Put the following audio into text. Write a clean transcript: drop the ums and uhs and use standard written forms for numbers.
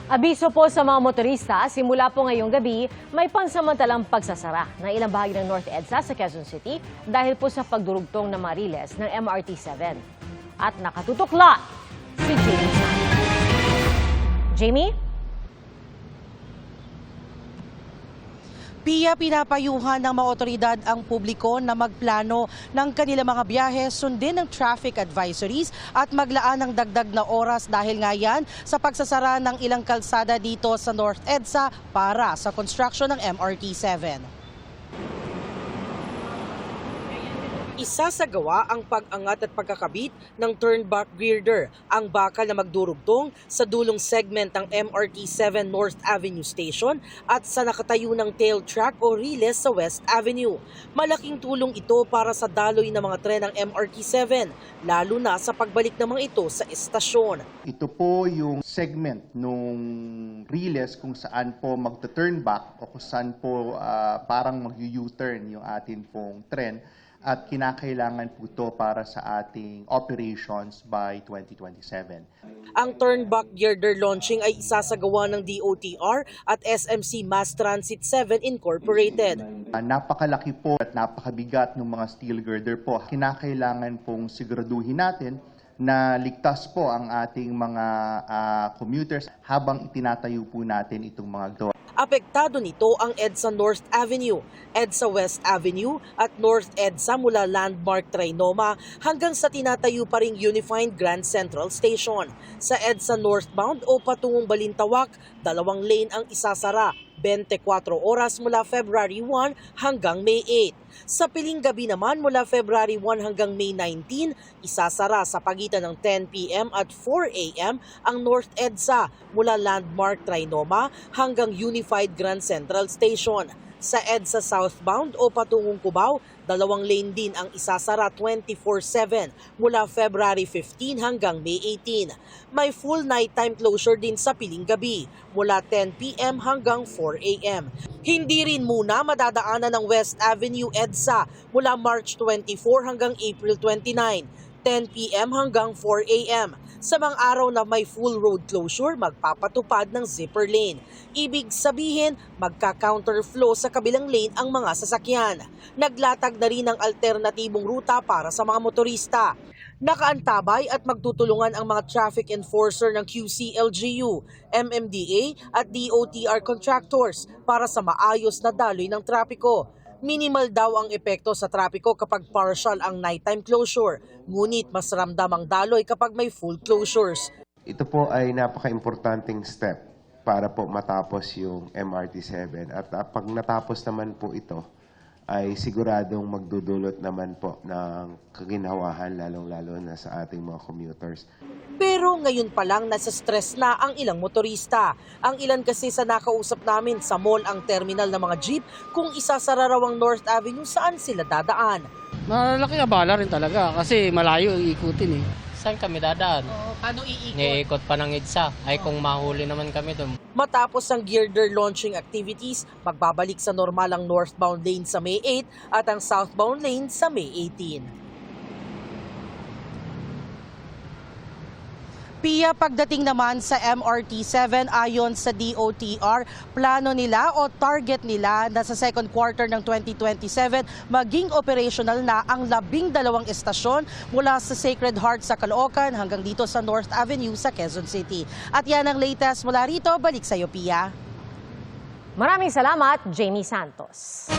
Abiso po sa mga motorista, simula po ngayong gabi, may pansamantalang pagsasara ng ilang bahagi ng North EDSA sa Quezon City dahil po sa pagdurugtong ng mga riles ng MRT-7. At nakatutukla si Jamie Santos. Jamie? Pia, pinapayuhan ng mga otoridad ang publiko na magplano ng kanilang mga biyahe, sundin ng traffic advisories at maglaan ng dagdag na oras dahil nga yan sa pagsasara ng ilang kalsada dito sa North EDSA para sa construction ng MRT-7. Isasagawa ang pag-angat at pagkakabit ng turn-back girder, ang bakal na magdurugtong sa dulong segment ng MRT-7 North Avenue Station at sa nakatayo ng tail track o riles sa West Avenue. Malaking tulong ito para sa daloy ng mga tren ng MRT-7, lalo na sa pagbalik ng mga ito sa estasyon. Ito po yung segment nung riles kung saan po magta-turn back o kung saan po parang mag-U-turn yung atin pong tren. At kinakailangan po ito para sa ating operations by 2027. Ang turn-back girder launching ay isasagawa ng DOTR at SMC Mass Transit 7 Incorporated. Napakalaki po at napakabigat ng mga steel girder po. Kinakailangan pong siguraduhin natin na ligtas po ang ating mga commuters habang itinatayo po natin itong mga gawa. Apektado nito ang EDSA North Avenue, EDSA West Avenue at North EDSA mula Landmark Trinoma hanggang sa tinatayo pa ring Unified Grand Central Station. Sa EDSA northbound o patungong Balintawak, 2 lane ang isasara, 24 oras mula February 1 hanggang May 8. Sa piling gabi naman mula February 1 hanggang May 19, isasara sa pagitan ng 10 p.m. at 4 a.m. ang North EDSA mula Landmark Trinoma hanggang Unified Grand Central Station. Sa EDSA southbound o patungong Cubao, 2 lane din ang isasara 24/7 mula February 15 hanggang May 18. May full nighttime closure din sa piling gabi mula 10 p.m. hanggang 4 a.m. Hindi rin muna madadaanan ng West Avenue EDSA mula March 24 hanggang April 29. 10 p.m. hanggang 4 a.m. Sa mga araw na may full road closure, magpapatupad ng zipper lane. Ibig sabihin, magka-counterflow sa kabilang lane ang mga sasakyan. Naglatag na rin ng alternatibong ruta para sa mga motorista. Nakaantabay at magtutulungan ang mga traffic enforcer ng QCLGU, MMDA at DOTR contractors para sa maayos na daloy ng trapiko. Minimal daw ang epekto sa trapiko kapag partial ang nighttime closure, ngunit mas ramdam ang daloy kapag may full closures. Ito po ay napaka-importanting step para po matapos yung MRT-7 at pag natapos naman po ito ay siguradong magdudulot naman po ng kaginhawahan lalong-lalo na sa ating mga commuters. Pero ngayon pa lang nasa stress na ang ilang motorista. Ang ilan kasi sa nakausap namin sa mall ang terminal ng mga jeep kung isasara raw ang North Avenue saan sila dadaan. Malaki abala rin talaga kasi malayo ikutin eh. Saan kami dadaan? Paano iikot? Niikot pa ng EDSA. Ay kung mahuli naman kami doon. Matapos ang girder launching activities, magbabalik sa normal ang northbound lane sa May 8 at ang southbound lane sa May 18. Pia, pagdating naman sa MRT-7 ayon sa DOTR, plano nila o target nila na sa second quarter ng 2027 maging operational na ang 12 estasyon mula sa Sacred Heart sa Caloocan hanggang dito sa North Avenue sa Quezon City. At yan ang latest mula rito. Balik sa iyo, Pia. Maraming salamat, Jamie Santos.